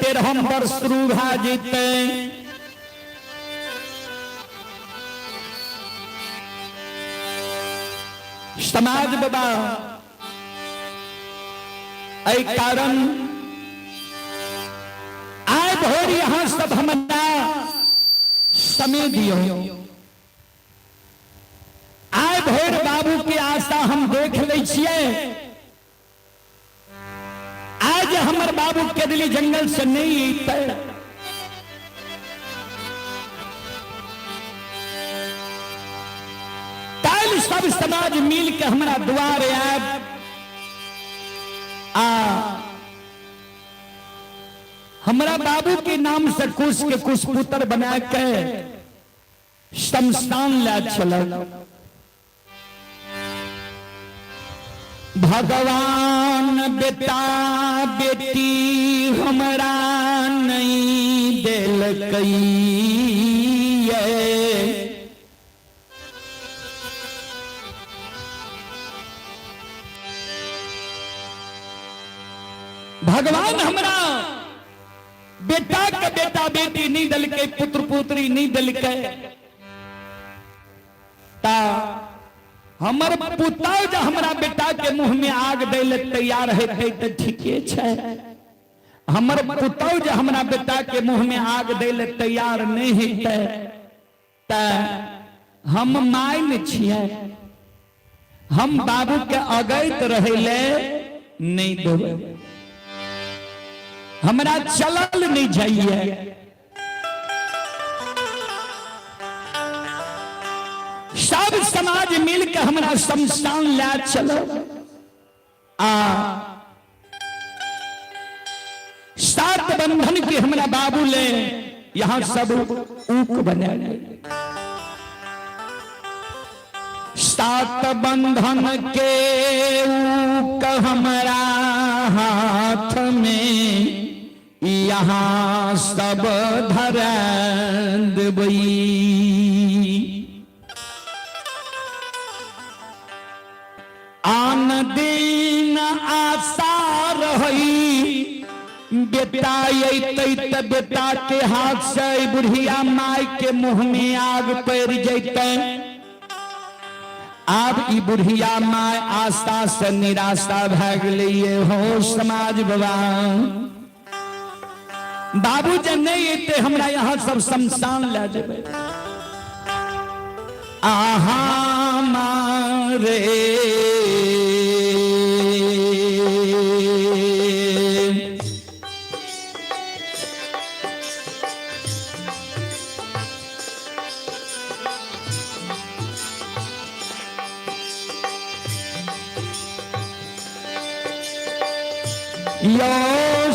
13 वर्ष रूघा जीते समाज बाबा ऐ कारण आय भोर यहां सब हमारा समय दियो आय भोर बाबू की आशा हम देख ले छिए आज हमर बाबू के दिल्ली जंगल से नहीं अइते सब समाज मिल के हमारा द्वार आए हमारा बाबू के नाम से कुछ के कुछ पुत्र बना के शमशान ले चल भगवान बेटा बेटी हमारा नहीं दिल कई भगवान हमारा बेटा के बेटा बेटी नहीं दल के पुत्र पुत्री नहीं दल के ता हमर पुता जो हमारा बेटा के मुंह में आग दे तैयार है तो ठीके छे हमर पुता जो हमारा बेटा के मुंह में आग दे तैयार नहीं है हम मान छिए हम बाबू के अगैत रहे ले नहीं देवे हमारा चलल नहीं जाइए सब समाज मिलकर हमारा शमशान ले चलो सात बंधन के हमारा बाबू ले यहां सब ऊक बने सात बंधन के ऊक हमारा हाथ में यहाँ सब धरन देबई आन दिन आशा रही बेटा अइते बेटा के हाथ से बुढ़िया माई के मुंह में आग पड़ जैते अब ई बुढ़िया माय आशा से निराशा भाग लिए हो समाज बाबा बाबू जब नहीं अते हमरा यहाँ सब शमशान ले जेबे आहा मारे यो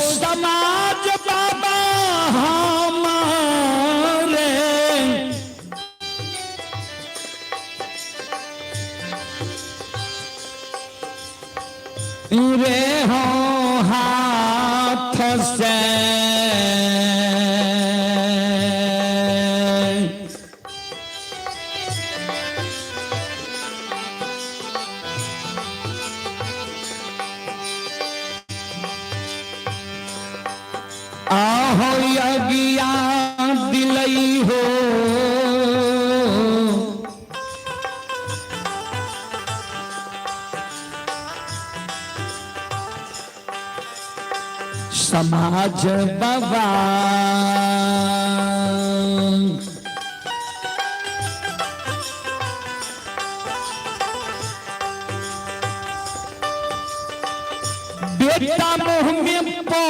समाज बाबा हमारे रे हो हाथ से आहो यज्ञा दिलई हो समाज बाबा बेटा मुंह में हो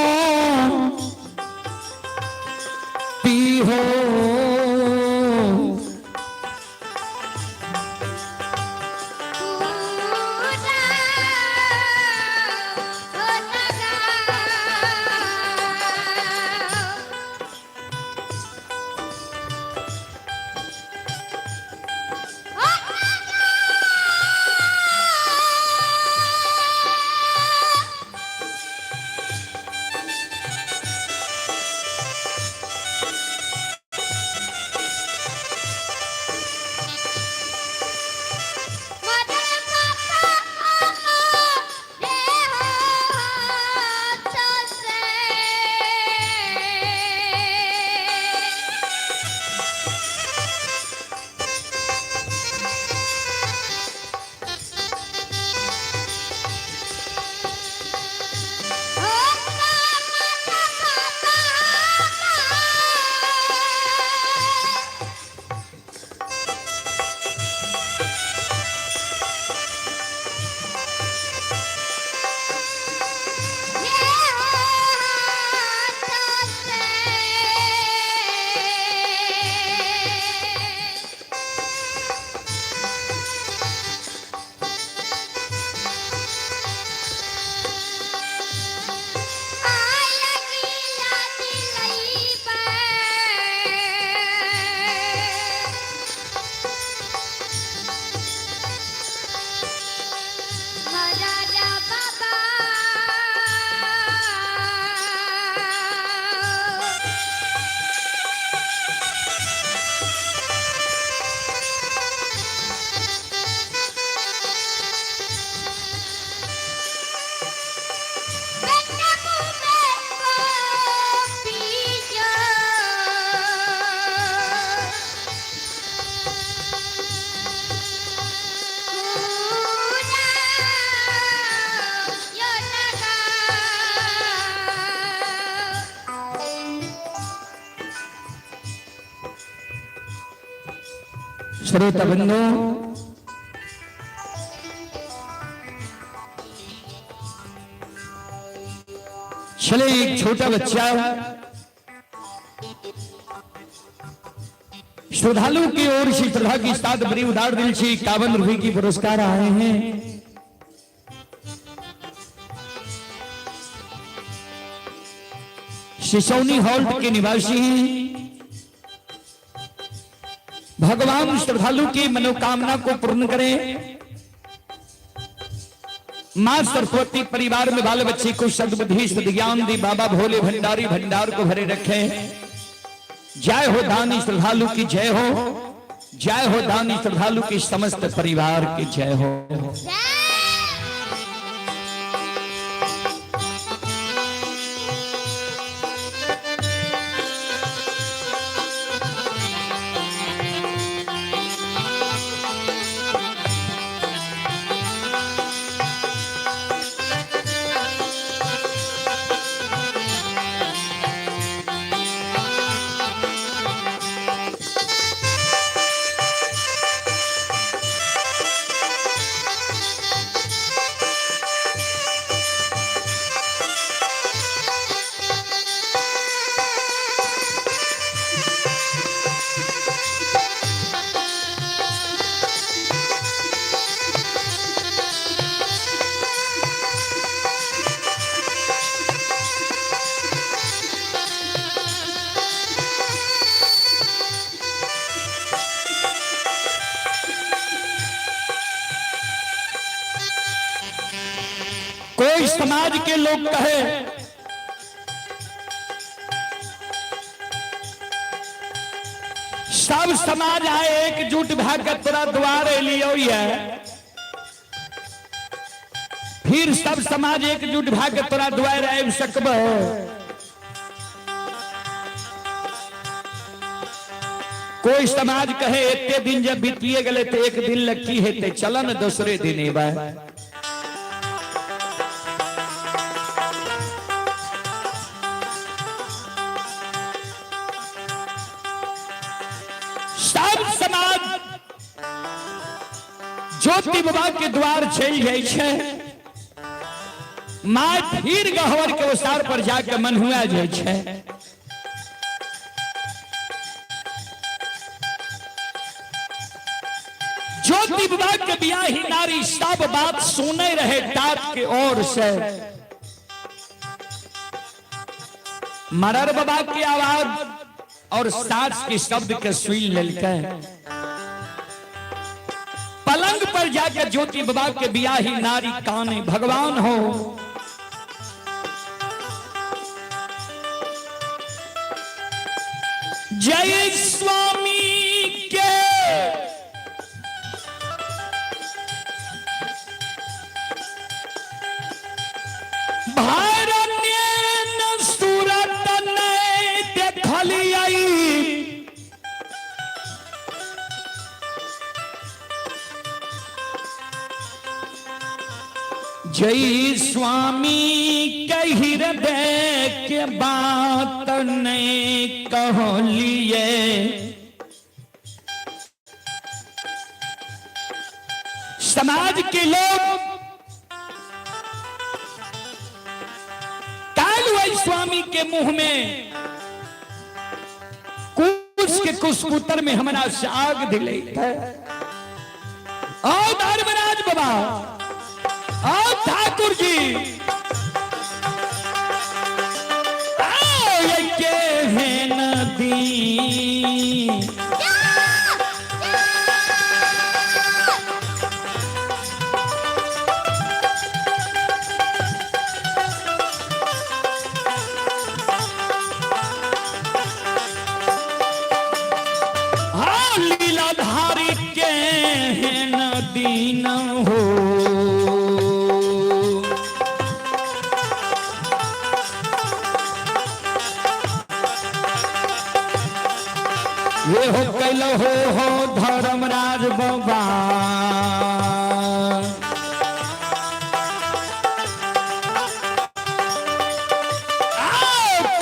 श्रोता बंधु, चले एक छोटा बच्चा श्रद्धालु की ओर से श्रद्धा की साथ बड़ी उदार दिल से 51 रुपए की पुरस्कार आए हैं। सिसौनी हॉल्ट के निवासी भगवान श्रद्धालु की मनोकामना को पूर्ण करें। मां सरस्वती परिवार में बाल बच्चे को सद्बुद्धि सद्ज्ञान दी। बाबा भोले भंडारी भंडार को भरे रखे। जय हो दानी श्रद्धालु की जय हो। जय हो दानी श्रद्धालु की समस्त परिवार की जय हो। कोई समाज के लोग कहे सब समाज आए एकजुट भाकर तोरा द्वारे लियो है। फिर सब समाज एकजुट भाकर तोरा द्वारे आब सकब। कोई समाज कहे एते दिन जब बीतिए गए तो एक दिन लक्की हेते चलन दूसरे दिन एबा। ज्योति बाबा के द्वार चल जाए माँ फिर गहवर के ओसार पर जाके मन हुआ जाए। ज्योति बाबा के बियाही नारी सब बात सुने रहे टाट के ओर से। मरर बाबा की आवाज और सास के शब्द के सुन लेके पलंग पर जाकर ज्योति बाबा के बियाही नारी काने भगवान हो। जय स्वामी के भारण्य न सूरत ने देखली आई। जय स्वामी कही हृदय के बात ने कहलिए। समाज के लोग कालू स्वामी के मुंह में कुछ के कुसपुत्र में हमारा से आग दिले। और धर्मराज बाबा और ठाकुर जी ये के है नदी। हाँ लीलाधारी के है नदी न हो। ये हो कैलो हो धर्मराज बाबा।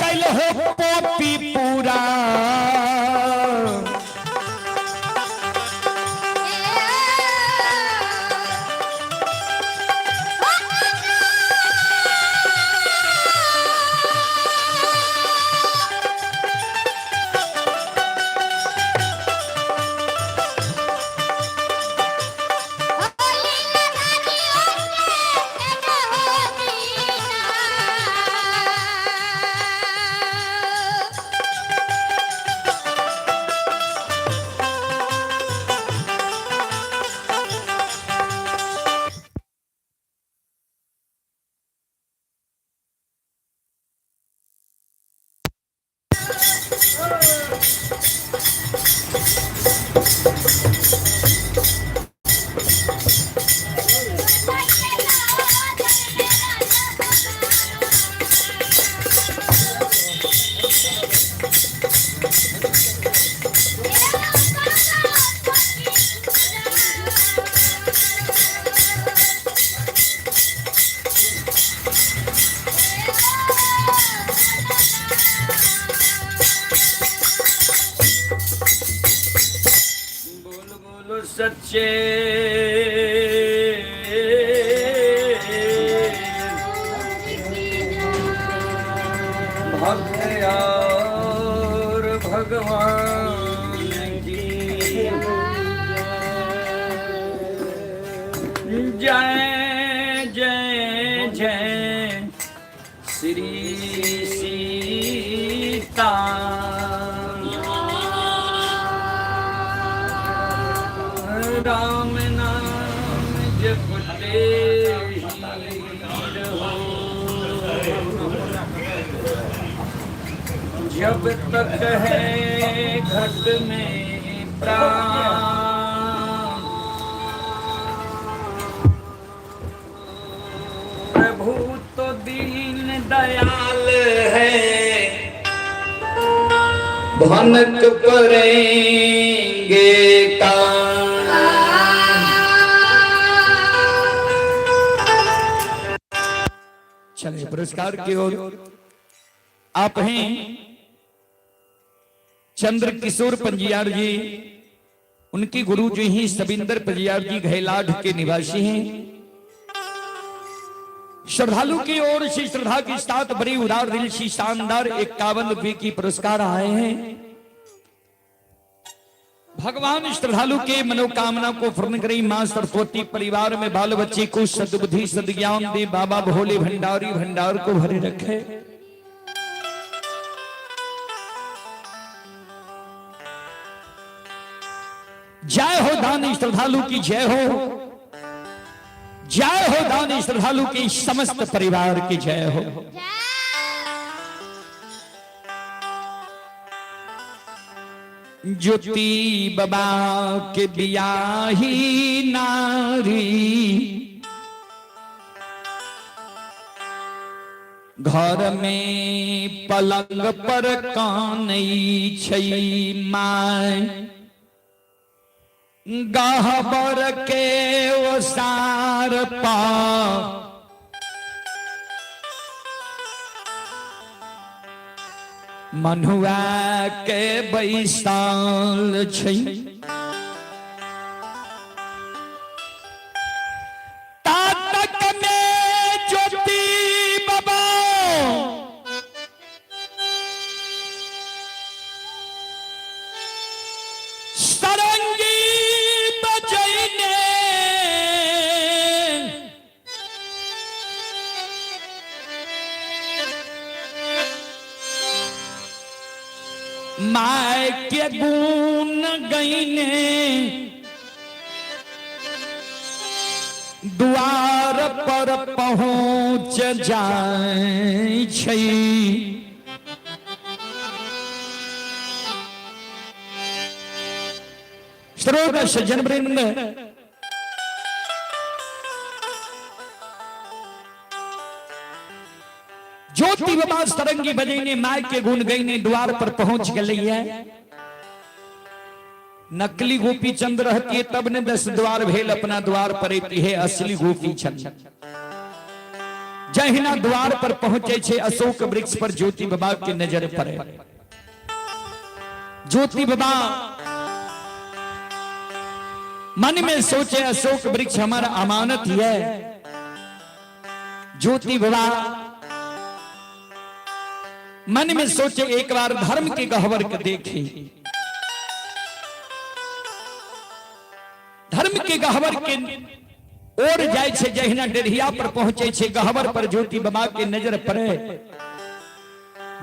कैलो हो पोपी पूरा। सच्चे भक्त और भगवान की जय जय जय श्री सीता राम नाम जपते जब तक है घट में प्राण प्रभु तो दीन दयाल है भनक पड़ेंगे कान। चलिए पुरस्कार की ओर आप हैं चंद्र किशोर पंजियार जी, उनके गुरु जी ही सबिंदर पंजियार जी घैलाढ़ के निवासी हैं। श्रद्धालु की ओर से श्रद्धा के साथ बड़ी उदार दिल से शानदार 51 रुपये की पुरस्कार आए हैं। भगवान श्रद्धालु के मनोकामना को पूर्ण करें। मां सरस्वती परिवार में बाल बच्चे को सद्बुद्धि सद्ज्ञान दे। बाबा भोले भंडारी भंडार को भरे रखे। जय हो दानी श्रद्धालु की जय हो, जय हो दानी श्रद्धालु की समस्त परिवार की जय हो। ज्योति बाबा के बियाही नारी घर में पलंग पर कानई छई माय गहबर के ओसार पा मनुआ के बैसाल छै। तातक में ज्योति बाबा सरंगी बजैने माय के गुण गईने द्वार पर पहुंच जाए छै। श्रोता सज्जन वृंद, ज्योति बाबा सरंगी बजैने माय के गुण गईने द्वार पर पहुंच गई है। नकली गोपी चंद रहती है तब ने 10 द्वार भेल अपना द्वार पर है असली गोपी चंद। जहिना द्वार पर पहुंचे छे अशोक वृक्ष पर ज्योति बाबा की नजर पड़े। ज्योति बाबा मन में सोचे अशोक वृक्ष हमारा अमानत है। ज्योति बाबा मन में सोचे एक बार धर्म के गहवर के देखे। धर्म के गहवर के ओर जाए छे। जहिना डेढ़िया पर पहुंचे छे गहवर पर ज्योति बाबा के नजर पड़े।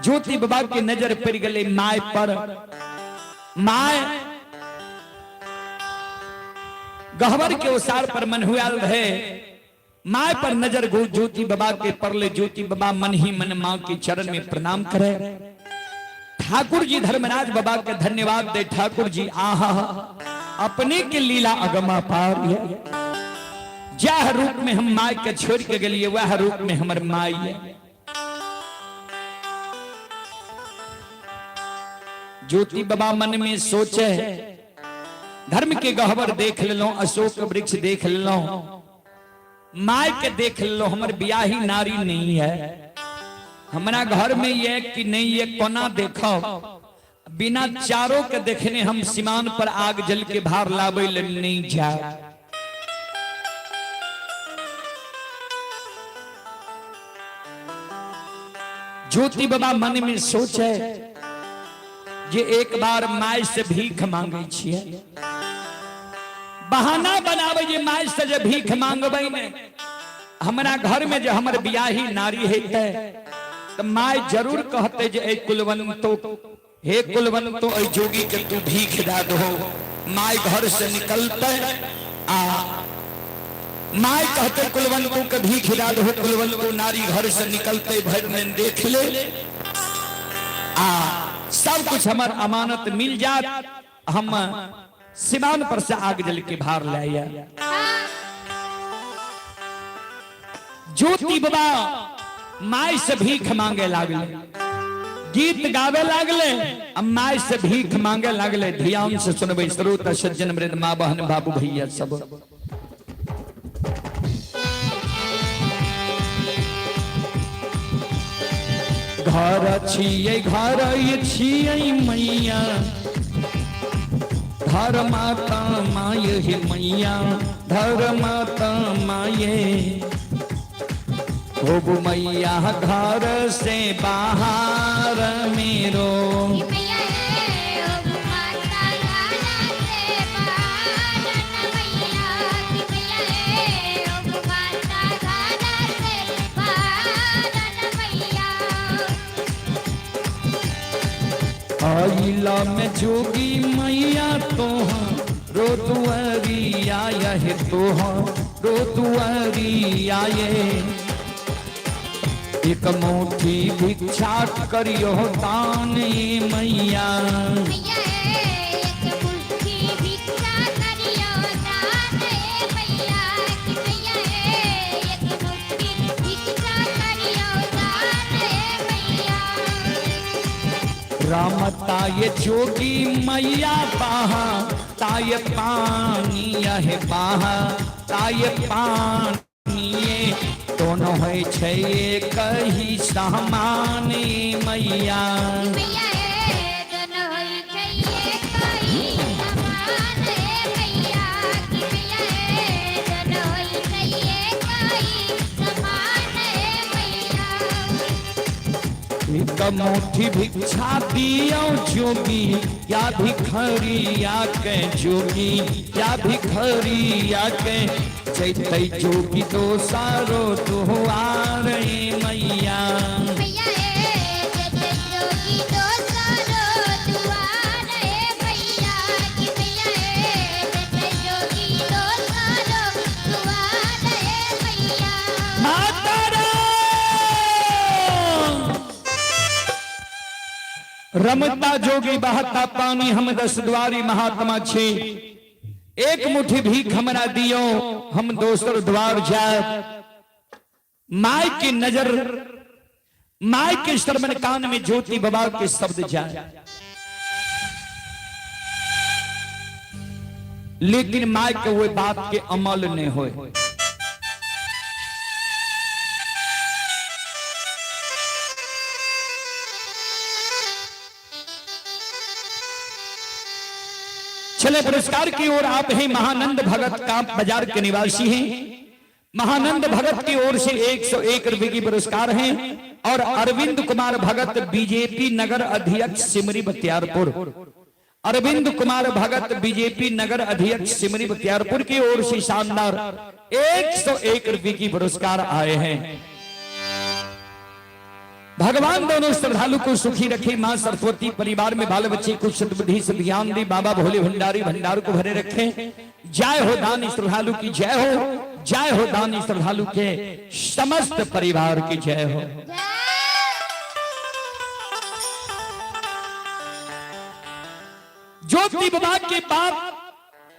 ज्योति बाबा के नजर पड़ गए माय पर। माय गहवर के ओसार पर मनहुआल रहे। माय पर नजर गो ज्योति बाबा के परले। ज्योति बाबा मन ही मन मां के चरण में प्रणाम करे। ठाकुर जी धर्मराज बाबा के धन्यवाद दे। ठाकुर जी आहा अपने के लीला अगमा पार है। जह रूप में हम माई के छोड़ के गलिए वह रूप में हमर माई है। ज्योति बाबा मन में सोचे धर्म के गहवर देख लो, अशोक वृक्ष देख लो, माई के देख लो, हमर ब्याही नारी नहीं है। हमारा घर में ये कि नहीं ये कोना देखो, बिना चारों के देखने हम सीमान पर आग जल के भार लावे नहीं जा। ज्योति बाबा मन में सोचे जे एक बार माय से भीख मांगे छिए, बहाना बनावे जे माय से जे भीख मांगबे ने हमारा घर में जो हमर बियाही नारी है तो माय जरूर कहते जे ए कुलवंतो, हे कुलवंतो ए जोगी के तू भीख दा दो। माय घर से निकलते माय कहते कुलवंतो के भीख दा दो। कुलवंतो नारी घर से निकलते भर में देख ले सब कुछ हमार अमानत मिल जात, हम सीमान पर से आग जल के भार लाया। ज्योति बाबा माय से भीख मांगे लागले, गीत गावे लागले, अब माय से भीख मांगे लागले। ध्यान से सुनबे श्रोता सज्जन वृंद, माँ बहन बाबू भैया सब। घर छिए घर छिए मैया, धर माता माय हे मैया, धर माता माये हो मैया घर से बाहर मेरो। आइला में जोगी मैया तोहा रो दुआरिया है, तोहा रो दुआरिया एक मुट्ठी भिक्षा करियो दान मैया। राम ताये जोगी मैया बाहा ताये पानी है, बाहा ताये पानी दोनों है छे कही सामान मैया। एक मुट्ठी भिक्षा दियो जोगी या भिखरिया के, जोगी या भिखरिया के चैते जोगी तो सारो तुहार मैया। रमता जोगी बहता पानी हम 10 द्वारी महात्मा छे, एक मुट्ठी भीख हमरा दियो हम दोसर द्वार जाए। माय की नजर, माय के श्रवण कान में ज्योति बाबा के शब्द जाए, लेकिन माय के वो बात के अमल नहीं होए। चले पुरस्कार की ओर। आप हैं महानंद भगत का बाजार के निवासी हैं। महानंद भगत की ओर से 101 रुपए की पुरस्कार हैं और अरविंद कुमार भगत बीजेपी नगर अध्यक्ष सिमरी बख्तियारपुर, अरविंद कुमार भगत बीजेपी नगर अध्यक्ष सिमरी बख्तियारपुर की ओर से शानदार 101 रुपए की पुरस्कार आए हैं। भगवान दोनों श्रद्धालु को सुखी रखे, मां सरस्वती परिवार में बाल बच्चे को सद्बुद्धि से ध्यान दी, बाबा भोले भंडारी भंडार को भरे रखे। जय हो दानी श्रद्धालु की जय हो, जय हो दानी श्रद्धालु के समस्त परिवार की जय हो। ज्योति बाबा के बात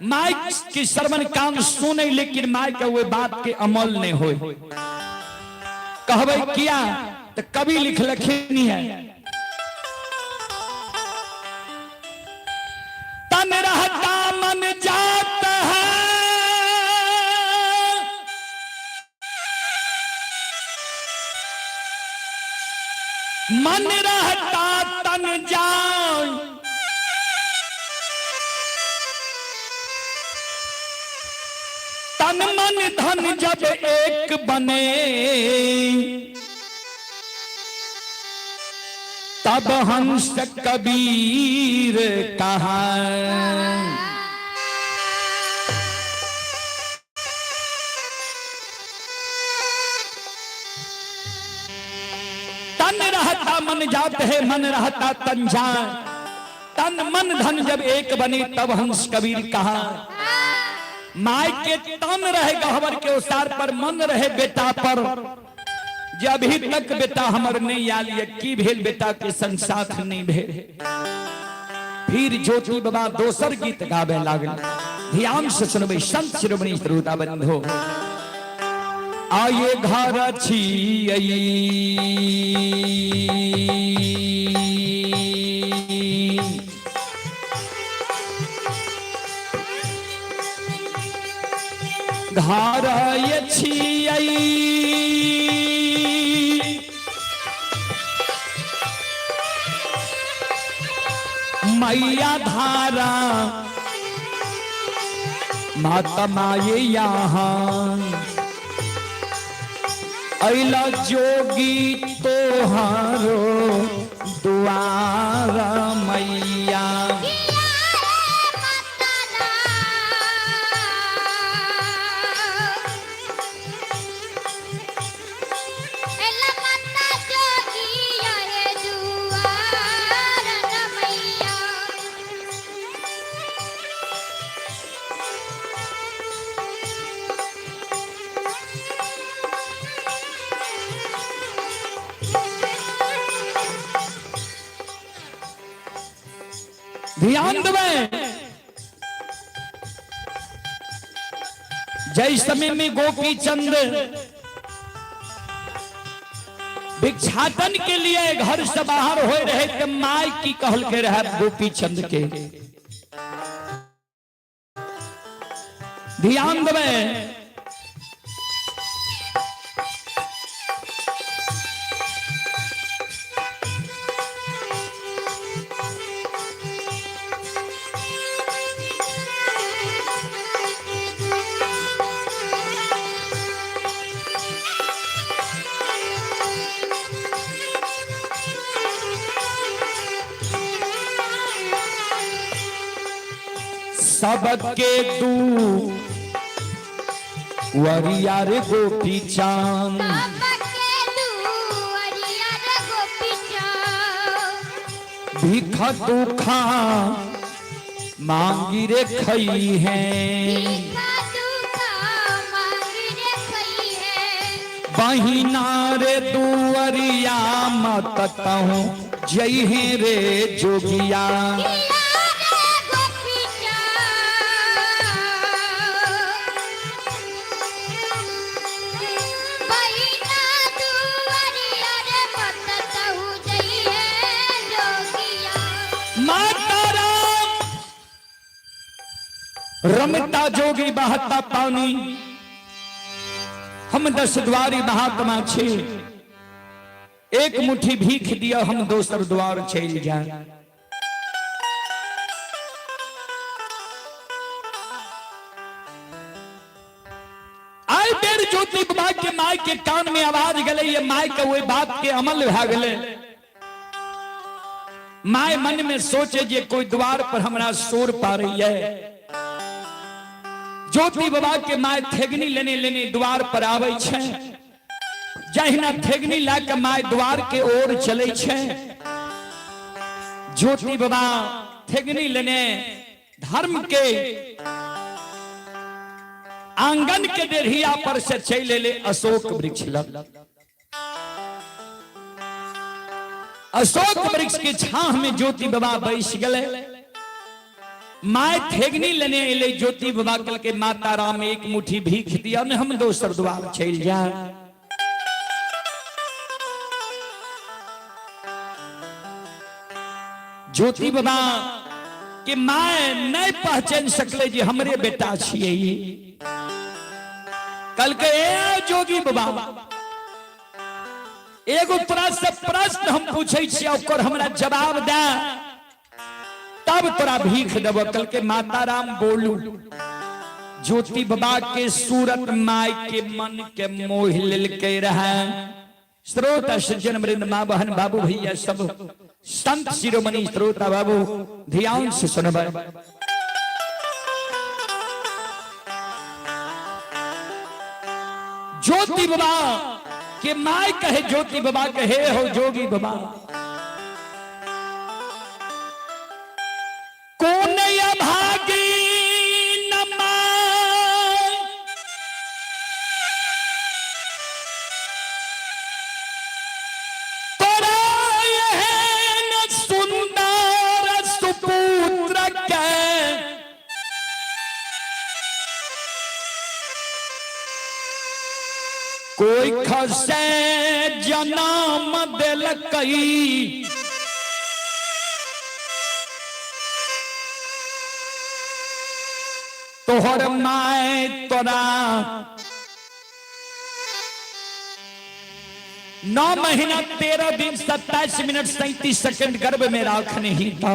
माइक के श्रवण कान सुने, लेकिन माइक के वो बात के अमल नहीं हो। कहबे किया तो कभी लिख लखनी है, तन रहता मन जाता है, मन रहता तन जाए, तन मन धन जब एक बने, तब हंस कबीर कहा। तन रहता मन जात है, मन रहता तन जाए, तन मन धन जब एक बने, तब हंस कबीर कहा। माई के तन रहे गहवर के उसार पर, मन रहे बेटा पर, जब ही तक बेटा हमर नहीं आल, की भेल बेटा के संग साथ नहीं भेल। फिर ज्योति बाबा दोसर गीत गावे लागल। ध्यान से सुनबे संत शिरोमणि श्रोता बंधु। आये घर छियै घर ये छियै मैया धारा, माता माये यहाँ अइला जोगी तोहारो दुआरा मैया। ध्यान देवे, जय समय में गोपी चंद भिक्षाटन के लिए घर से बाहर हो रहे थे, माई की कहल के रहे गोपी चंद के। ध्यान देवे, सबके तू वरिया रे गोपी चांद, भीख दुखा मांगी रे खई है, बहिना रे दुवरिया मत कहूँ जय हे रे जोगिया। रमता जोगी बहता पानी, हम 10 द्वारी महात्मा छे, एक मुट्ठी भीख दिया हम दोसर द्वार चल जाए। आई बेर ज्योति बाबा के माई के कान में आवाज गले, ये माई के वो बात के अमल भा गले। माई मन में सोचे जे कोई द्वार पर हमरा शोर पा रही है। ज्योति बाबा के माय थेगनी लेने द्वार पर आवे छे, जहिना थेगनी लाके माय द्वार के ओर चले छे। ज्योति बाबा थेगनी लेने धर्म के आंगन के देरिया पर से चले ले अशोक वृक्ष लग। अशोक वृक्ष के छाह में ज्योति बाबा बैठ गए। माय थेगनी लेने अले ज्योति बाबा कल के माता राम एक मुट्ठी भीख दिया ने हम दोसर द्वार चल जा। ज्योति बाबा कि माय नहीं पहचान सकले जी हमरे बेटा छिए। कल के जोगी बाबा एगो तोरा से प्रश्न हम पूछे छी ओकर हमरा जवाब दे तब तोरा भीख देब। कल के माता राम बोलू। ज्योति बाबा के सूरत माय के मन के मोह लेलके रहे। श्रोता सज्जन वृंद मां बहन बाबू भैया सब संत शिरोमणि श्रोता बाबू ध्यान से सुनबे। ज्योति बाबा के माय कहे ज्योति बाबा कहे हो जोगी बाबा कौन अभागी न माय तोरा एहन सुंदर सुपुत्र के कोई खसे जन्म दिलकई तोहर माय तोरा 9 महीना 13 दिन 27 मिनट 37 सेकंड गर्भ में रखने ही था।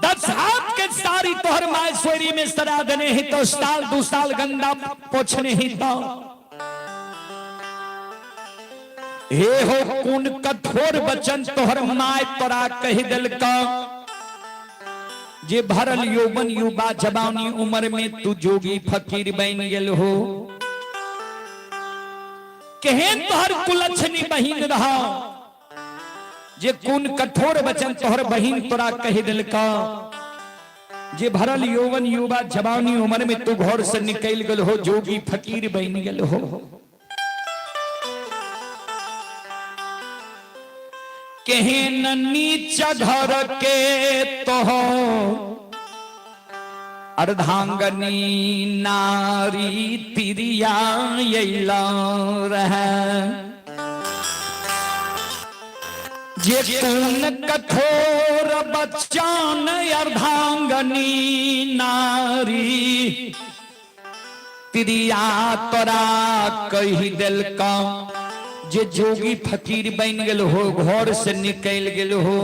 10 हाथ के सारी तोहर माय सोरी में सरा देने ही तो साल 2 साल गंदा पोछने ही था। हे हो कौन कठोर वचन तोहर माय तोरा कही दिल का जे भरल यौवन युवा जवानी उम्र में तू जोगी फकीर बन गेल हो। केहन तोहर कुलछनी बहिन रहा जे कौन कठोर वचन तोहर बहिन तोरा कही दिल का जे भरल यौवन युवा जवानी उम्र में तू घर से निकल गेल हो जोगी फकीर बन गेल हो। केहन नीचा घर के तो हो अर्धांगनी नारी तिरिया रहे जे कौन कठोर बच्चान अर्धांगनी नारी तिरिया तोरा कही दिल का जे जोगी फकीर बन गेल हो घर से निकल गेल हो।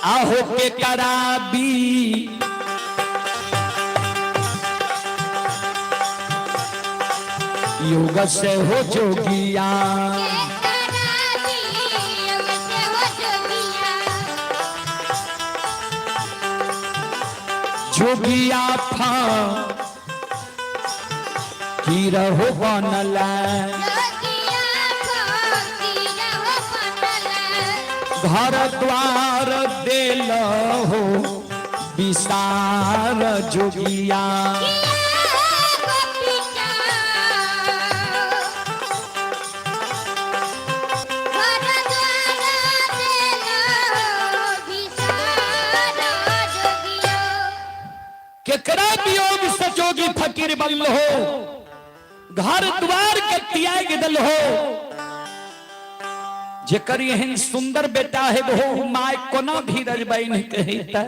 आहो के कराबी योग से हो जोगिया जोगिया फा की रहो बनला घर द्वार देल हो विसार जोगिया केकरा वियोग से जोगी फकीर बनल हो घर द्वार के त्याग दिल हो। जेकर एहन सुंदर बेटा है वो माय कोना धीरज बहन कहता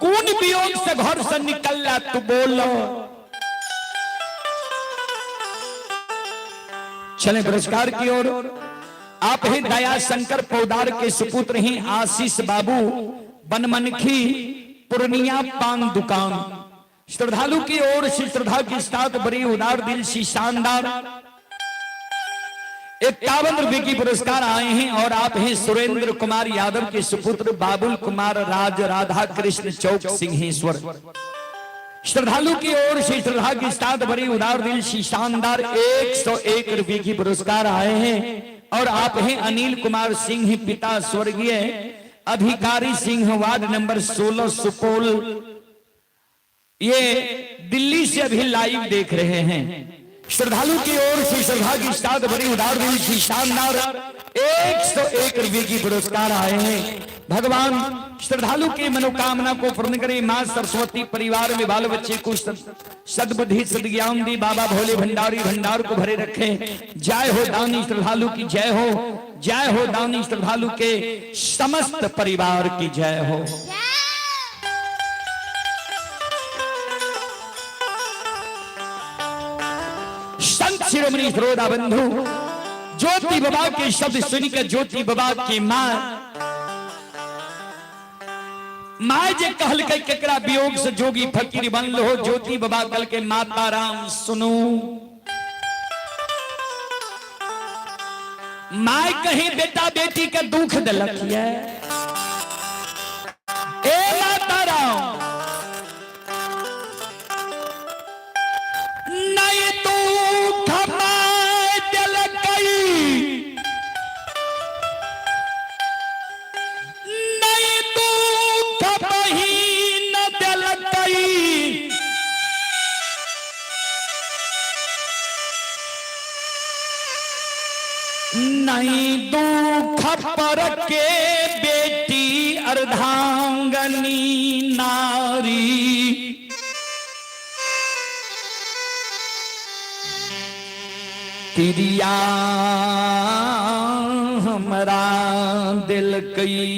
कौन वियोग से घर से निकलला तू बोलो। चले पुरस्कार की ओर। आप ही दया शंकर पौदार के सुपुत्र ही आशीष बाबू बनमनखी पूर्णिया पान दुकान श्रद्धालु की ओर से श्रद्धा के साथ बड़ी उदार दिल से शानदार 51 रुपए की पुरस्कार आए हैं। और आप हैं सुरेंद्र कुमार यादव के सुपुत्र बाबुल कुमार राज राधा कृष्ण चौक सिंहेश्वर। श्रद्धालु की ओर से श्रद्धा के साथ बड़ी उदार दिल से शानदार 101 रुपए की पुरस्कार आए हैं। और आप हैं अनिल कुमार सिंह पिता स्वर्गीय अधिकारी सिंह वार्ड नंबर 16 सुपौल। ये दिल्ली से अभी लाइव देख रहे हैं। श्रद्धालु की ओर से श्रद्धा की साथ बड़ी उदार दिल की शानदार 101 रुपये की पुरस्कार आए हैं। भगवान श्रद्धालु की मनोकामना को पूर्ण करे। मां सरस्वती परिवार में बाल बच्चे को सद्बुद्धि सद्ज्ञान दी। बाबा भोले भंडारी भंडार को भरे रखे। जय हो दानी श्रद्धालु की जय हो। जय हो दानी श्रद्धालु के समस्त परिवार की जय हो। संत शिरोमणि श्रोता बंधु ज्योति बाबा के शब्द सुनकर ज्योति बाबा की मां जे कहल के केकरा वियोग से जोगी फकीर बनल हो। ज्योति बाबा कल के माता राम सुनो। माय कहीं बेटा बेटी के दुख दिलक है। ए माता राम नहीं दुख माय दिलकई, नहीं दुख बहिन दिलकई, नहीं दुख पर के बेटी अर्धांगनी नारी। तिरिया हमरा दिल कई,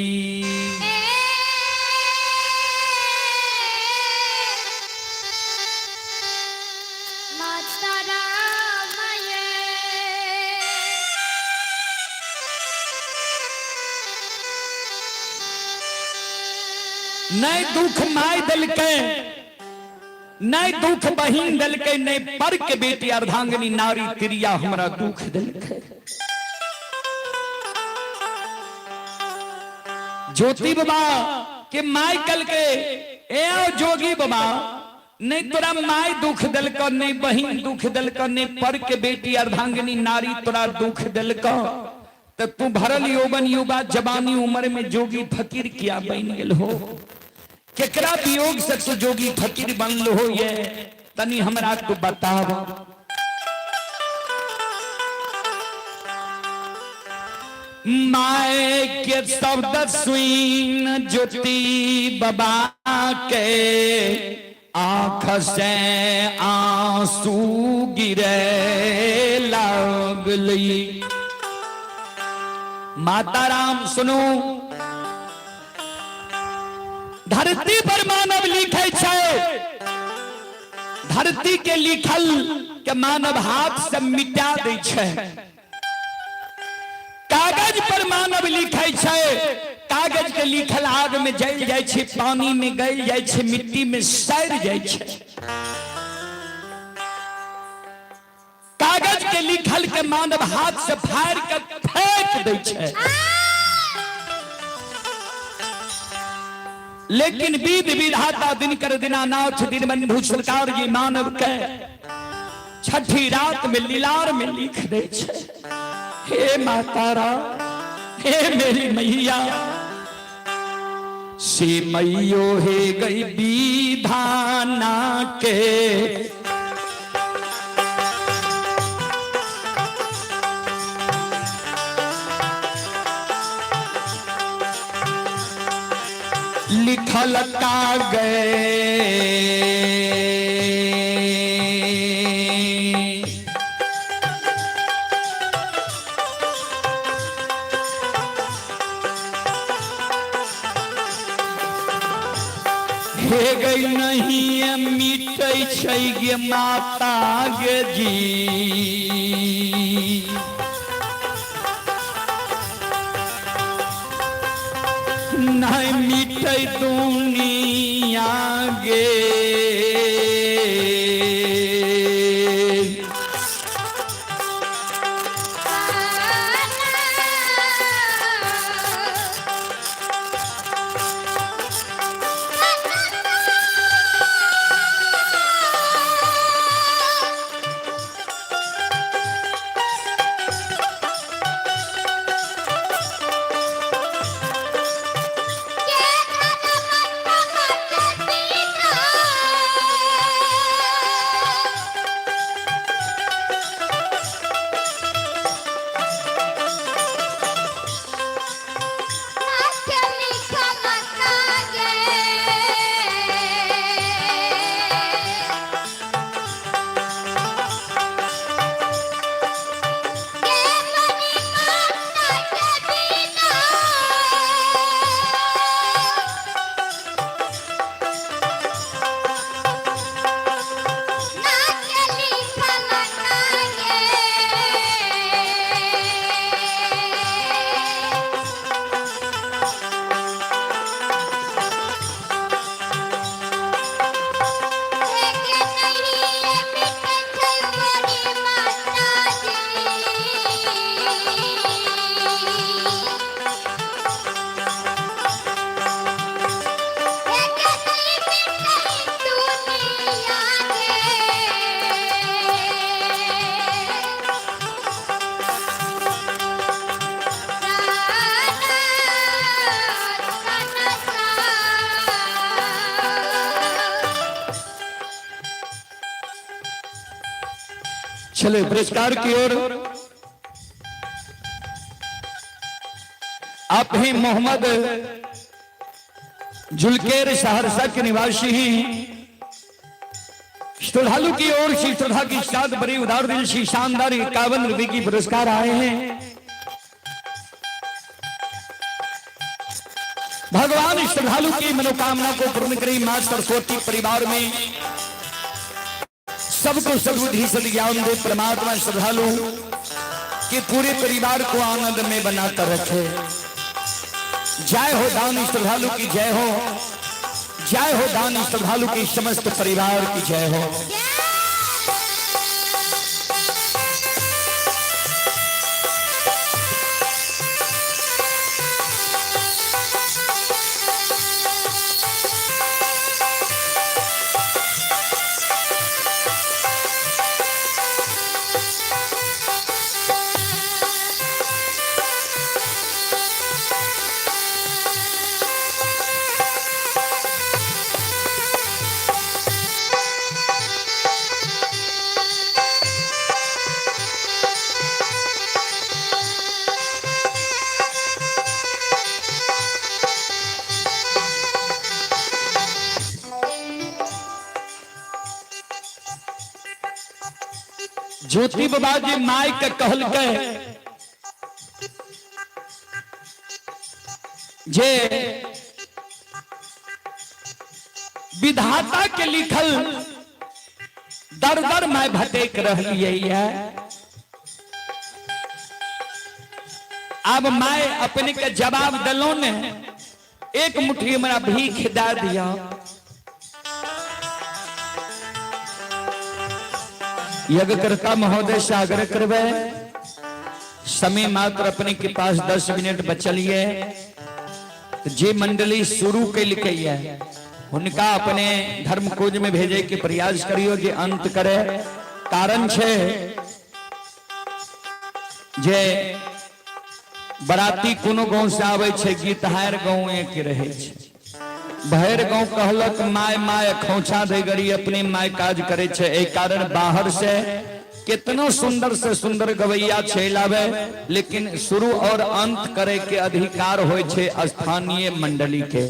नहीं दुख माय दिल के, नहीं दुख बहिन दिल के, नहीं पर के बेटी अर्धांगिनी नारी। तिरिया हमरा दुख दिल के। ज्योति बाबा के माय कल के ए जोगी बाबा नहीं तोरा माय दुख दिल का, नहीं बहिन दुख दिल का, नहीं पर के बेटी अर्धांगिनी नारी तोरा दुख दिल का। तो तू भरल यौवन युवा जवानी उम्र में जोगी फकीर किया बन गेल हो। केकरा वियोग से तू जोगी फकीर बनल हो ये तनी हमरा तू बताव। माय के शब्द सुन ज्योति बाबा के आंख से आंसू गिरे लगली। माता राम सुनो। धरती पर मानव लिखे छे, धरती के लिखल के मानव हाथ से मिटा दे छे। कागज पर मानव लिखे छे, कागज के लिखल आग में जल जाए छे, पानी में गल जाए छे, मिट्टी में सड़ जाए छे। कागज के लिखल के मानव हाथ से फाड़ के फेंक दे छे। लेकिन विधि विधाता दिनकर दीनानाथ दीनबंधु सरकार जी मानव के छठी रात में लीलार में लिख दे छे। हे माता राम, हे मेरी मैया, से मैयो हे गई विधाना के। लिखल कागज हे गई नहीं मिटै छै गे माता गे जी। नहीं मिटै दुनिया गे। चले पुरस्कार की ओर। आप ही मोहम्मद जुल्केर सहरसा के निवासी हैं। श्रद्धालु की ओर से श्रद्धा की साथ बड़ी उदार दिल से शानदार 51 रुपए की पुरस्कार आए हैं। भगवान श्रद्धालु की मनोकामना को पूर्ण करें। मां सरस्वती परिवार में सबको सद्बुद्धि सद्ज्ञान दे। परमात्मा श्रद्धालु के पूरे परिवार को आनंद में बनाकर रखे। जय हो दान श्रद्धालु की जय हो। जय हो दान श्रद्धालु की समस्त परिवार की जय हो। ज्योति बाबा जी माई के कहल के जे विधाता के लिखल दर दर मैं भटेक रही है। अब मैं अपने के जवाब दिलो ने एक मुट्ठी मेरा भीख दे दिया। यज्ञ करता महोदय से आग्रह करवे समय मात्र अपने के पास 10 मिनट बचलिए। जे मंडली शुरू के लिखे है उनका अपने धर्म खोज में भेजे के प्रयास करियो जे अंत करे। कारण छे जे बराती कोनो गांव से आवे छे गीत हार गांव के रहे छे। भैर गांव कहलक माय माय खोचा दे गरी अपने माय काज करे छे। एक कारण बाहर से कितना सुंदर से सुंदर गवैया छेलावे लेकिन शुरू और अंत करे के अधिकार होय छे स्थानीय मंडली के।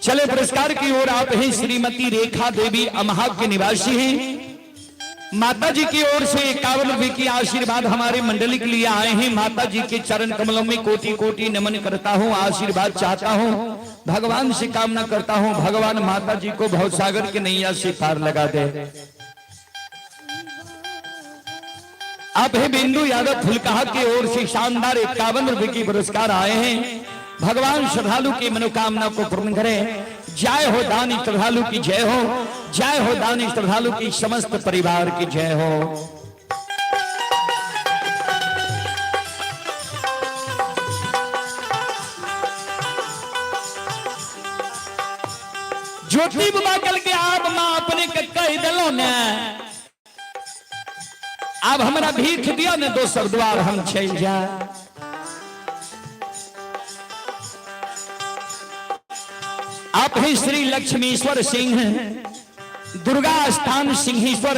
चले पुरस्कार की ओर। आप ही श्रीमती रेखा देवी अमहा के निवासी हैं। माता जी की ओर से 51 रुपए की आशीर्वाद हमारे मंडली के लिए आए हैं। माता जी के चरण कमलों में कोटि कोटि नमन करता हूँ। आशीर्वाद चाहता हूँ। भगवान से कामना करता हूँ भगवान माता जी को भवसागर के नैया से पार लगा दे। आप ही बिंदु यादव फुलकाहा की ओर से शानदार 51 रुपए की पुरस्कार आए हैं। भगवान श्रद्धालु की मनोकामना को पूर्ण करें। जय हो दानी श्रद्धालु की जय हो। जय हो दानी श्रद्धालु की समस्त परिवार की जय हो। ज्योति बाबा कल के आप मां अपने के कह दिलो ने अब हमरा भीख दिया ने दोसर द्वार हम चल जा। आप ही श्री लक्ष्मीश्वर सिंह दुर्गा स्थान सिंहेश्वर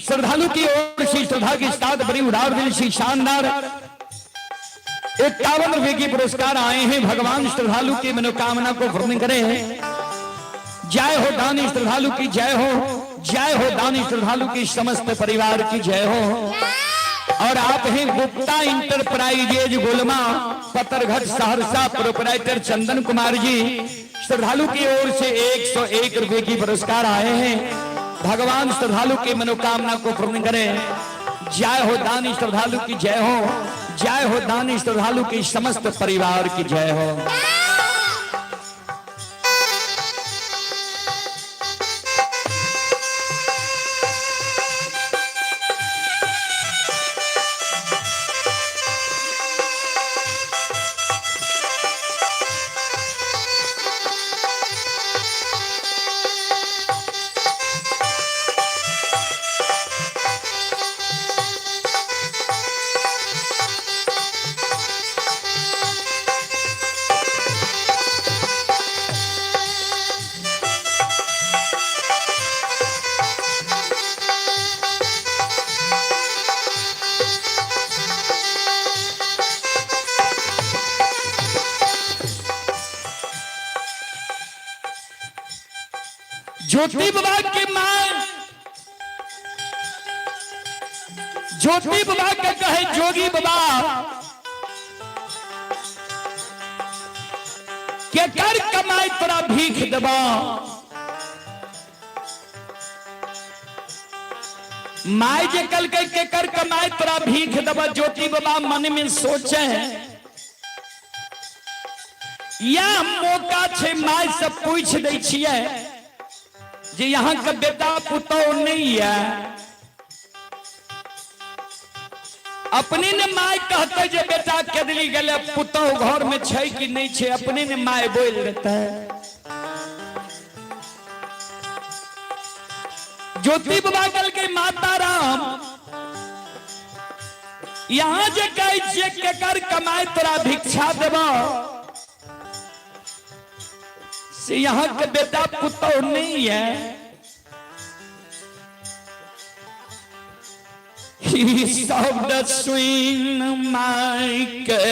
श्रद्धालु की ओर से श्रद्धा के साथ बड़ी उदार दिल से शानदार 51 रुपए की पुरस्कार आए हैं। भगवान श्रद्धालु की मनोकामना को पूर्ण करें। जय हो दानी श्रद्धालु की जय हो। जय हो दानी श्रद्धालु की समस्त परिवार की जय हो। और आप हैं गुप्ता इंटरप्राइजेज गोलमा पत्थरघट सहरसा प्रोपराइटर चंदन कुमार जी। श्रद्धालु की ओर से 101 रुपए की पुरस्कार आए हैं। भगवान श्रद्धालु की मनोकामना को पूर्ण करें। जय हो दानी श्रद्धालु की जय हो। जय हो दानी श्रद्धालु की समस्त परिवार की जय हो। ज्योति बाबा की मां ज्योति बाबा के कहे जोगी बाबा के कर कमाई तोरा भीख देबा। माई जे कल के कर कमाई तोरा भीख देबा। ज्योति बाबा मन में सोचे या मौका छे माई से पूछ दै छियै जे यहाँ के बेटा पुतौह नहीं है। अपने ने माय कहते जे बेटा केदली गले पुतौह घर में छै कि नहीं छै, अपने ने माय बोल देता है। ज्योति बाबा कल के माता राम यहाँ जे कहे जे केकर कमाई तोरा भिक्षा देबा से यहाँ के बेटा पुतौह नहीं है। He saw the swing माई के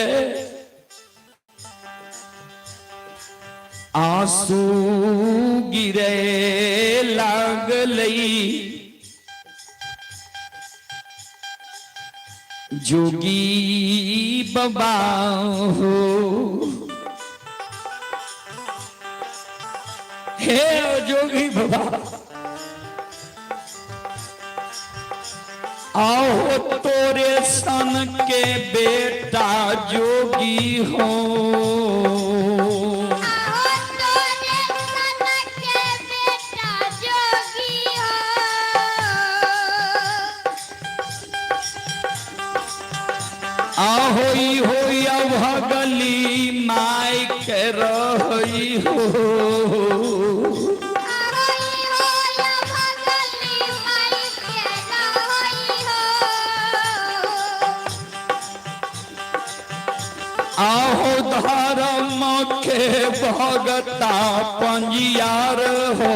आंसू गिरे लागलई। जोगी बाबा हो हे जोगी बाबा आओ तोरे सन के बेटा जोगी हो। आओ तोरे सन के बेटा जोगी हो। ahoई होई भगली माई के रही हो। आहो धर्म के भगता पंजियार हो।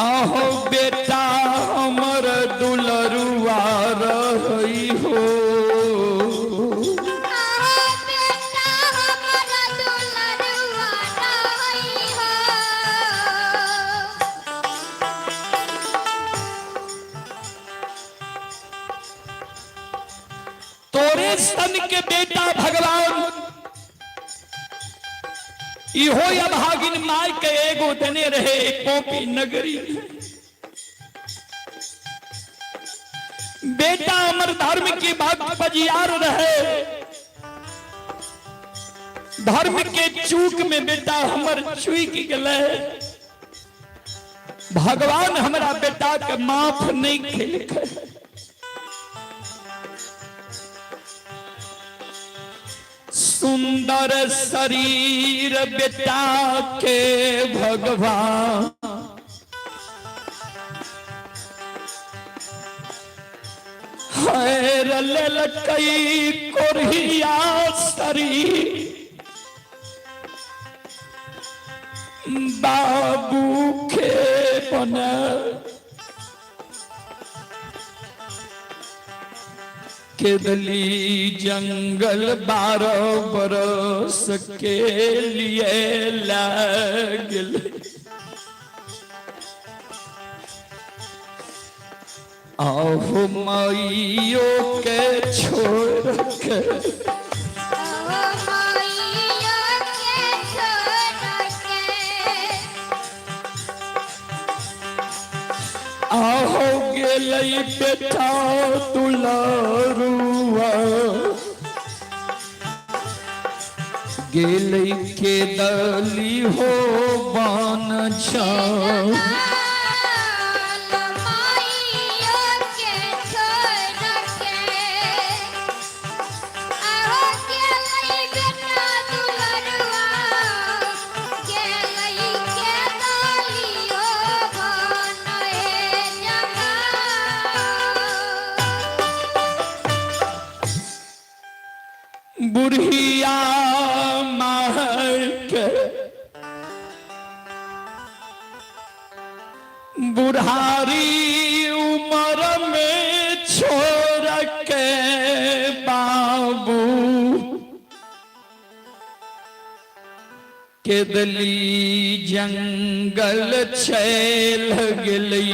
आहो बेटा हमर दुलरुआ रही हो। तोरे सन के बेटा भगवान इहो अभागिन माई के एगो देने रहे कोपी नगरी। बेटा अमर धर्म की बात बजियार रहे। धर्म के चूक में बेटा हमर चूक गले। भगवान हमारा बेटा के माफ नहीं खेल। सुंदर शरीर बेटा के भगवान हैर ललकई कोरिया शरीर। बाबू के बना केदली जंगल 12 बरस के लिए लागल। आहो माइयो के छोड़ के आहो गेलई बेटा दुलारुआ। गेलई के दली हो बान छा। बुढ़िया महक बुढ़ारी उम्र में छोड़ के बाबू के दली जंगल छैल गेली।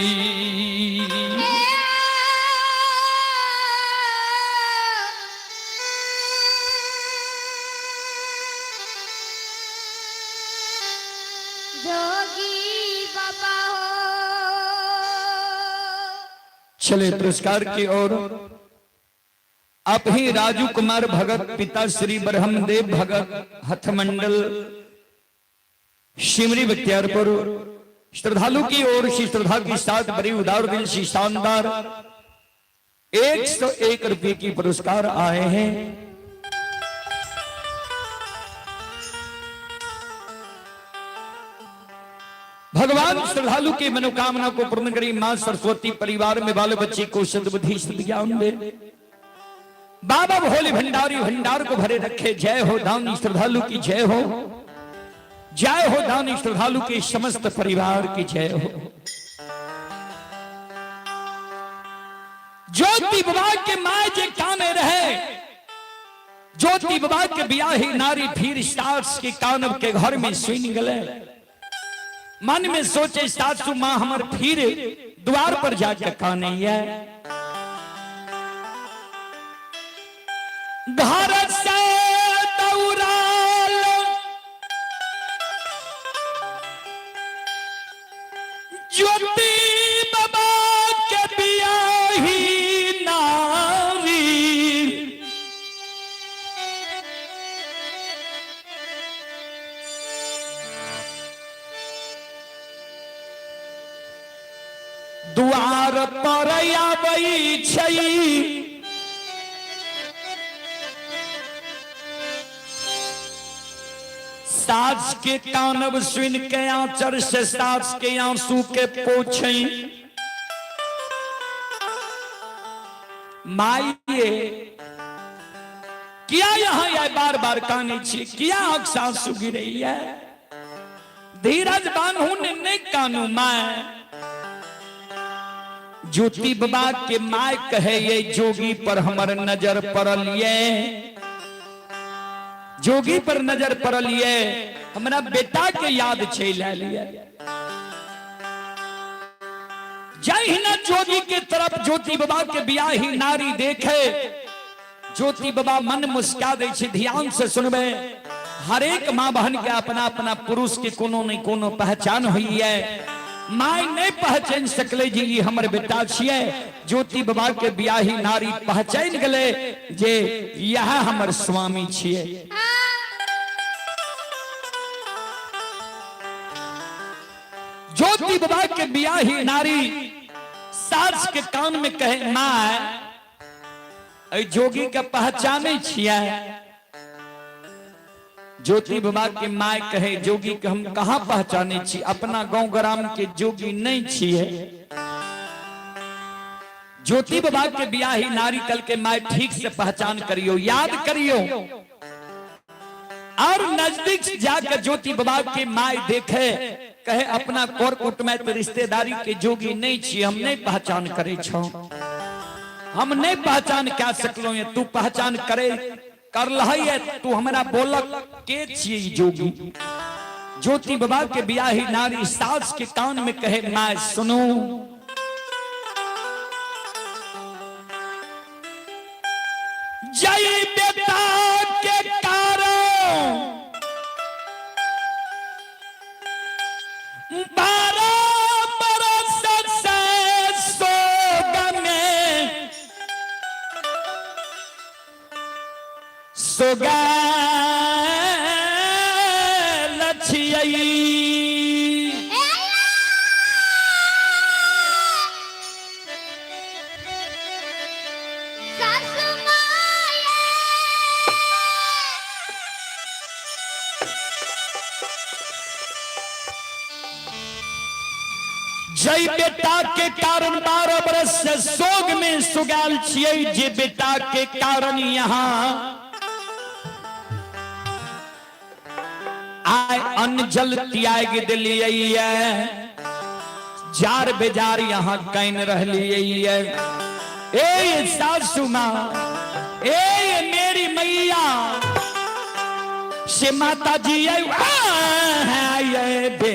जोगी बाबा हो। चले पुरस्कार की ओर। आप ही राजू कुमार भगत पिता श्री ब्रह्मदेव भगत हथमंडल शिमरी बख्तियारपुर श्रद्धालु की ओर से श्रद्धा के साथ बड़ी उदार दिल से शानदार 101 रुपए की पुरस्कार आए हैं। भगवान श्रद्धालु की मनोकामना को पूर्ण करी मां सरस्वती परिवार में बाल बच्चे को सद्बुद्धि ज्ञान दे। बाबा भोले भंडारी भंडार को भरे रखे। जय हो दानी श्रद्धालु की जय हो। जय हो दानी श्रद्धालु के समस्त परिवार की जय हो। ज्योति बाबा के माए जे काने रहे। ज्योति बाबा के बियाही नारी फिर सास के कानव के घर में सुन गले। मन में सोचे सासू मां हमर फिर द्वार पर जाकर काने है। घर से दौड़ाल ज्योति बाबा के बियाही नारी। द्वार पर आबै छै। सास के कानब सुन के आंचर से सास के आंसू के पोछे। माइये किया यहाँ यह बार बार कानी छी, किया आंख सासू गिरी है। धीरज बांधू ने नहीं कानू माए। ज्योति बाबा के माय कहे ये जोगी पर हमर नजर पड़ल ये। जोगी पर नजर पड़ल ये हमरा बेटा के याद चल लिया। जय न जोगी के तरफ ज्योति बाबा के बियाही नारी देखे। ज्योति बाबा मन मुस्का दे छे। ध्यान से सुनबे। हर एक मां बहन के अपना अपना पुरुष के कोनो नहीं कोनो पहचान हुई है। माय नहीं पहचान सकले जी ये हमर बेटा छिए। ज्योति बाबा के बियाही नारी पहचान गले जे यह हमर स्वामी छिए। ज्योति बाबा के बियाही नारी सास के कान में कहे मां जोगी के पहचाने छिए। ज्योति बाबा के माय कहे जोगी के हम कहाँ पहचाने छी। अपना गांव ग्राम के जोगी नहीं छिए। ज्योति बाबा के बियाही नारी कल के माय ठीक से पहचान करियो, याद करियो। और नजदीक से जाकर ज्योति बाबा के माय देखे कहे अपना कोर कुटुंब रिश्तेदारी के जोगी नहीं छिए। हम नहीं पहचान करे छो। हम नहीं पहचान क्या सकलो। तू पहचान करे कर लही है। तू हमारा बोलक के छिए जोगी। ज्योति बाबा के बियाही नारी सास के कान में कहे माय सुनो। जय बेटा के कारण 12 बरस से सोग में सोगा लछियई। जय बेटा के कारण 12 बरस से सोग में सुगाल छिए। जे बेटा के कारण यहाँ आय अन्न जल त्याग दिलिए। जार बेजार यहाँ कैन रहलिए। ए सासू माँ, ए मेरी मैया से माता जी ये बे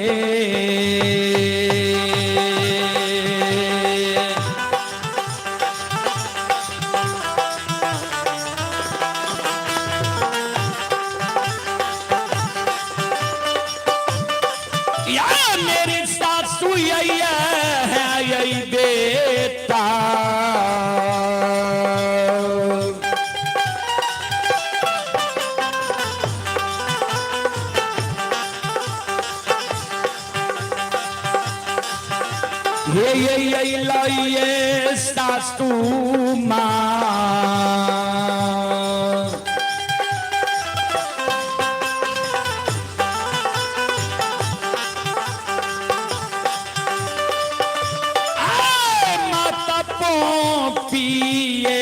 या मेरी सासू यही है यही बेटा ये लाइए सासू माँ माता पोपिए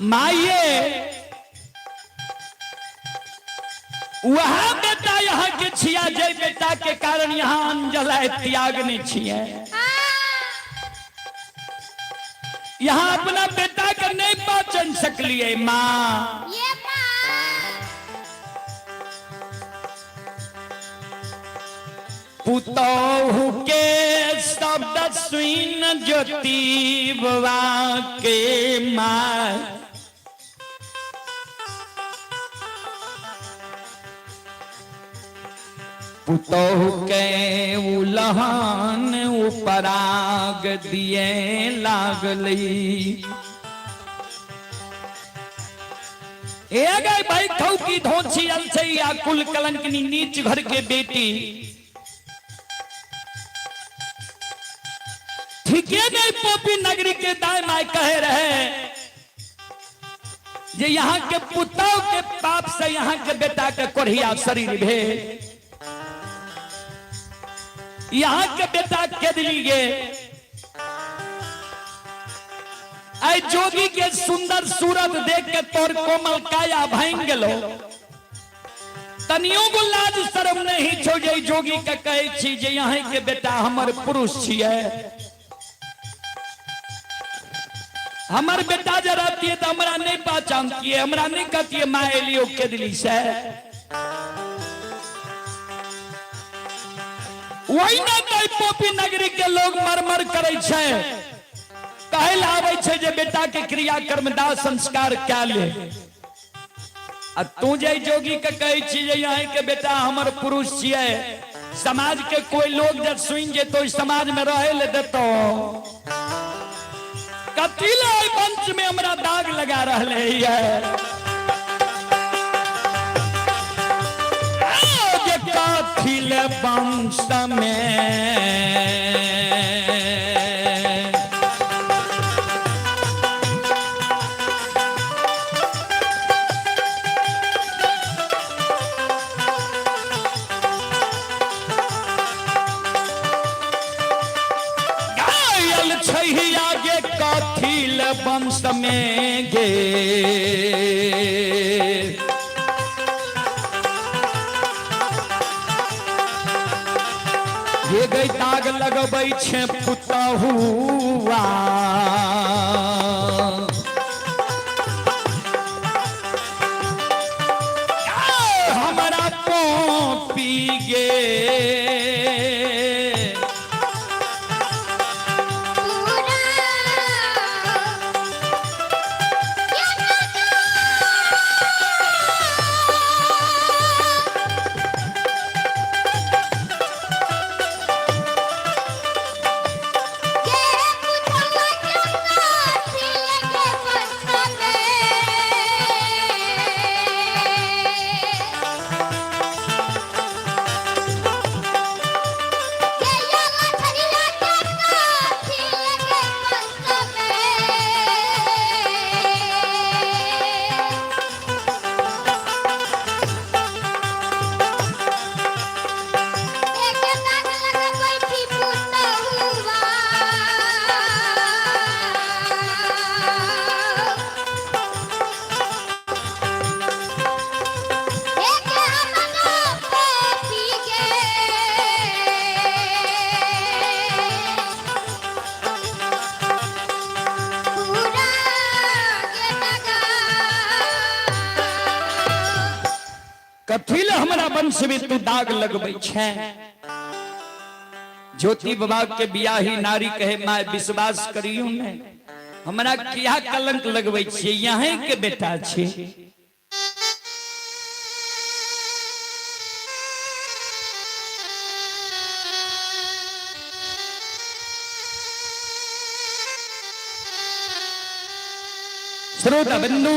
माये वह बेटा यहाँ के छिया जय बेटा के कारण यहाँ अंजला त्याग ने छिए यहाँ अपना बेटा का नहीं पहचान सकलिए माँ पुतौहु के शब्द सुन ज्योति बवा के माँ पुतौहु के उलहन उपराग दिए लागली गई भाई खौ की धोची अलसैया कुल कलंकनी नीच घर के बेटी ठीके नहीं पोपी नगरी के दाई माय कहे रहे जे यहाँ के पुतौ के पाप से यहाँ के बेटा के कोढ़िया शरीर भे यहाँ के बेटा के दिली गे आई जोगी के सुंदर सूरत देख के तोर कोमल काया भांग गेलो तनियो को लाज शर्म नहीं छो जे जोगी के कहे छी जे यहाँ के बेटा हमर पुरुष छिए हमर बेटा जे रहती है तो हमरा नहीं पहचानती है हमरा नहीं कहती है माँ एलियो के दिली से वही ना कई पोपी नगरी के लोग मरमर करे छे कहल आवे छे जे बेटा के क्रिया कर्म दाह संस्कार क्या ले आ तू जे जोगी के कहे छी जे यहाँ के बेटा हमर पुरुष छिए समाज के कोई लोग जब सुन जे तो समाज में रहे ले देतो कतिला पंच में हमरा दाग लगा रहले है कथिल वंश में गायल छैया गे कथिल वंश में गे दाग लगबै छे पुतहुआ हमरा पोपी गे कथिल हमरा वंश में तू दाग लगबै छे ज्योति बाबा के बियाही नारी कहे मैं विश्वास करियो ने हमरा किया कलंक लगबै छे यहीं के बेटा छे श्रोता बंधु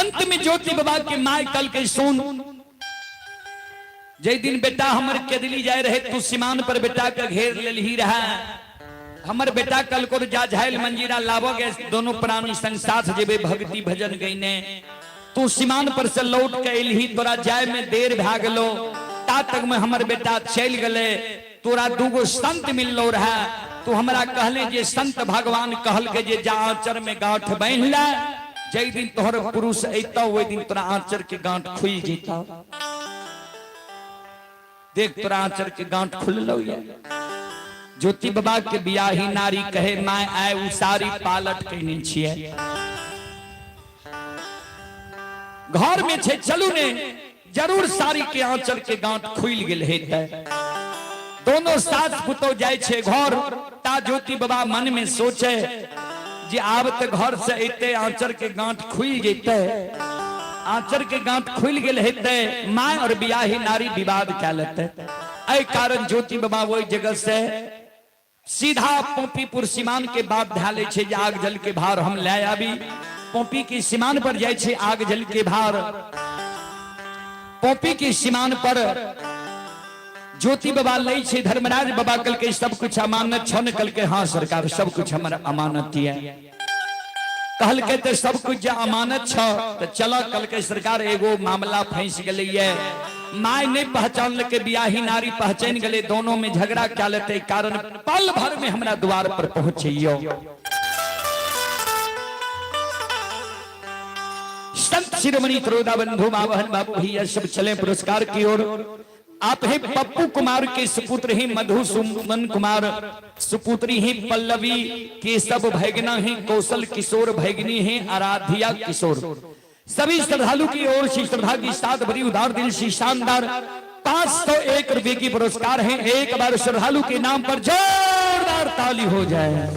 अंत में ज्योति बाबा के माय कल के सुन जय दिन बेटा हमर केदली जाए रहे तू सीमान पर बेटा का घेर ले ही रहा हमर बेटा कल को जा झाइल मंजीरा लावो गए दोनों प्राणी संग साथ जेबे भक्ति भजन गईने तू सीमान पर से लौट के एलही तोरा जाय में देर भा गेलो ता तक में हमर बेटा चल गले तोरा दूगो संत मिललो रहा तू हमरा कहले जे संत भगवान कहल के जे जा आंचर में गांठ बांध ले जय दिन तोहर पुरुष अइता ओइ दिन तोरा आंचर के गांठ खुल जेता देख तोरा आंचर के गांठ खुललो ये ज्योति बाबा के बियाही नारी कहे मैं आए उ सारी पालट कइने छिए घर में छे चलू ने जरूर सारी के आंचर के गांठ खुल गेल हेतै दोनों साथ पुतो जाय छे घर ता ज्योति बाबा मन में सोचे जे आब त घर से अते आंचर के गांठ खुल जेते आंचर के गांठ खुल गेल हेते मां और बियाही नारी विवाद क लेते एहि कारण ज्योति बाबा वही जगह से सीधा पोपीपुर सीमान के बात ध्याले छे जे आग जल के भार हम ले आबी पोपी की सीमान पर जाय छे आग जल के भार पोपी की सीमान पर ज्योति बाबा लई छे धर्मराज बाबा कल के सब कुछ अमानत छन कल के हाँ सरकार सब कुछ हमारा अमानत है कहल के ते सब कुछ जे अमानत छ त चला कल के सरकार एगो मामला फंस गेले ये माय नहीं पहचान के बियाही नारी पहचान गले दोनों में झगड़ा क्या लेते कारण पल भर में हमरा द्वार पर पहुंचियो संत शिरोमणि त्रोदा बंधु मावहन बाबू भैया सब चले पुरस्कार की ओर आप हैं पप्पू कुमार के सुपुत्र हैं मधु सुमन कुमार सुपुत्री हैं पल्लवी के सब भैगना हैं कौशल किशोर भैगनी हैं आराध्या किशोर सभी श्रद्धालु की ओर से श्रद्धा की साथ भरी उदार दिल से शानदार 501 रुपए की पुरस्कार है एक बार श्रद्धालु के नाम पर जोरदार ताली हो जाए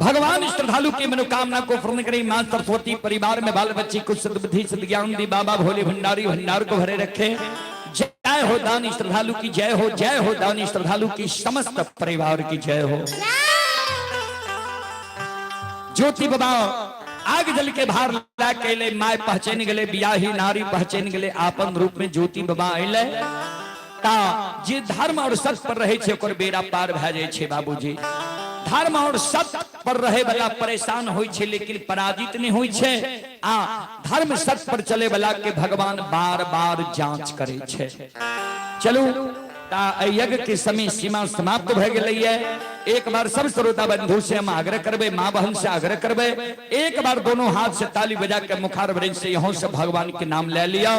भगवान श्रद्धालु की मनोकामना को पूर्ण करे मां सरस्वती परिवार में बाल बच्चे कुछ सद्बुद्धि सद्ज्ञान दी बाबा भोले भंडारी भंडार को भरे रखे जय हो दानी श्रद्धालु की जय हो दानी श्रद्धालु की समस्त परिवार की जय हो ज्योति बाबा आग जल के भार ला के ले माय पहचान गले बियाही नारी पहचान गले आपन रूप में ज्योति बाबा अइले ता जे धर्म और सत्य पर रहे छे ओकर बेड़ा पार भ जाय छे बाबूजी धर्म और सत्य पर रहे वाला परेशान होई छे लेकिन पराजित नहीं होई छे आ धर्म सत्य पर चले वाला के भगवान बार बार जांच करे छे चलो यज्ञ के समय सीमा समाप्त भ गई है। एक बार सब श्रोता बंधु से हम आग्रह करबे, माँ बहन से आग्रह करबे, एक बार दोनों हाथ से ताली बजा के मुखार ब्रेन से यहाँ से भगवान के नाम ले लिया,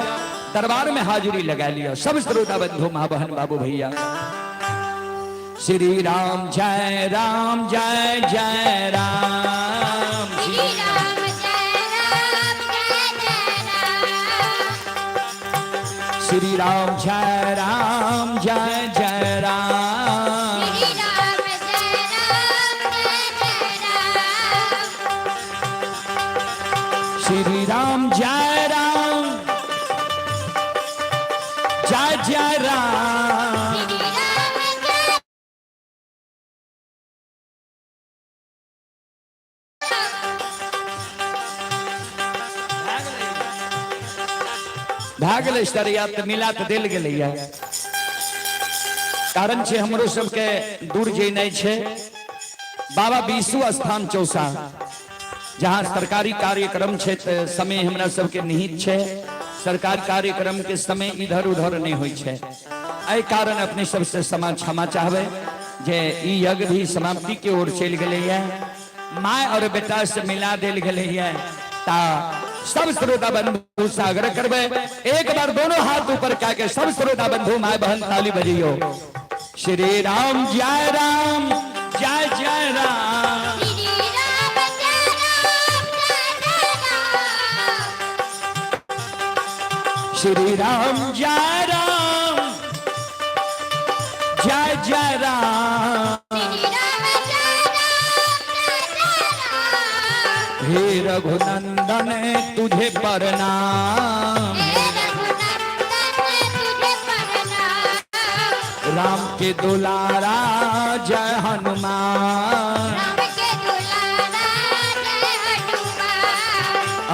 दरबार में हाजिरी लगा लिया। सब श्रोता बंधु, माँ बहन, बाबू भैया। श्री राम जय राम, जय जय राम, श्री राम जय राम, जय जय राम। श्री राम जय राम, जय जय राम, श्री राम जय राम, जय जय राम। श्री राम जय राम, जय जय राम। श्री राम जय भागल स्टरिया तो मिला तो दिल गया, कारण छे हमरो सबके दूर जे नहीं छे। बाबा विशु स्थान चौसा, जहाँ सरकारी कार्यक्रम छे तो समय हमरा सबके निहित छे। सरकारी कार्यक्रम के समय इधर उधर नहीं होई छे। एहि कारण अपने सबसे क्षमा चाहबे जे ई यज्ञ भी समाप्ति के ओर चल गए है। माय और बेटा से मिला दिल गए है। ता सब श्रोता बंधु से आग्रह करबे, एक बार दोनों हाथ ऊपर करके सब श्रोता बंधु, माय बहन, ताली बजियो। श्री राम जय राम, जय जय राम, श्री राम जय राम, जय जय राम। श्री राम जय राम, जय जय राम। श्री राम जय राम, जय जय राम। हे रघुनंदन तुझे प्रणाम, हे रघुनंदन तुझे प्रणाम। राम के दुलारा जय हनुमान, राम के दुलारा जय हनुमान।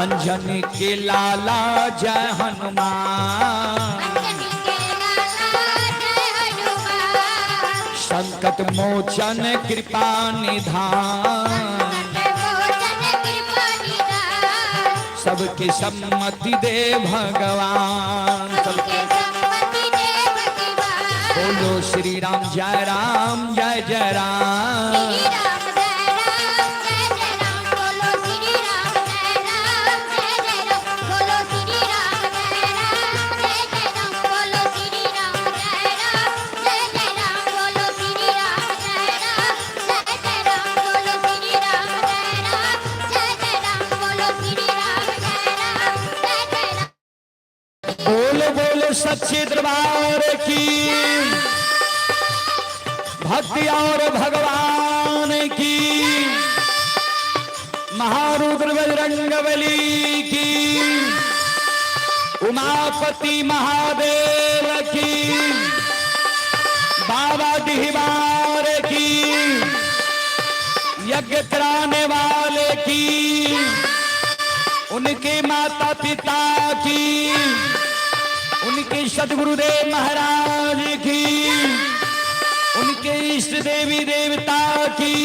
अंजनी के लाला जय हनुमान, अंजनी के लाला जय हनुमान। संकट मोचन कृपा निधान, मोचन कृपा निधान। सबके सम्मति दे भगवान। सबके सम्मति दे भगवान। बोलो श्री राम जय राम, जय जय राम। श्री राम जय राम, जय जय राम। बोलो श्री राम जय राम, जय जय राम। बोलो श्री राम जय राम, जय जय राम। बोलो श्री राम जय राम, जय जय राम। बोलो श्री राम जय राम, जय जय राम। बोलो श्री राम जय राम, जय जय राम। बोलो श्री राम जय राम, जय जय राम। बोलो बोलो सच्चे दरबार की, भक्ति और भगवान की, महारुद्र बजरंगबली की, उमापति महादेव की, बाबा डिहबार की, यज्ञ कराने वाले की, उनके माता पिता की, उनके सदगुरुदेव महाराज की, उनके इष्ट देवी देवता की,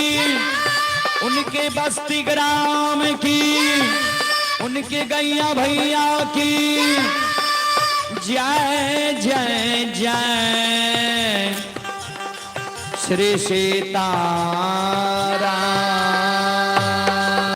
उनके बस्ती ग्राम की, उनके गैया भैया की, जय जय जय श्री सीताराम।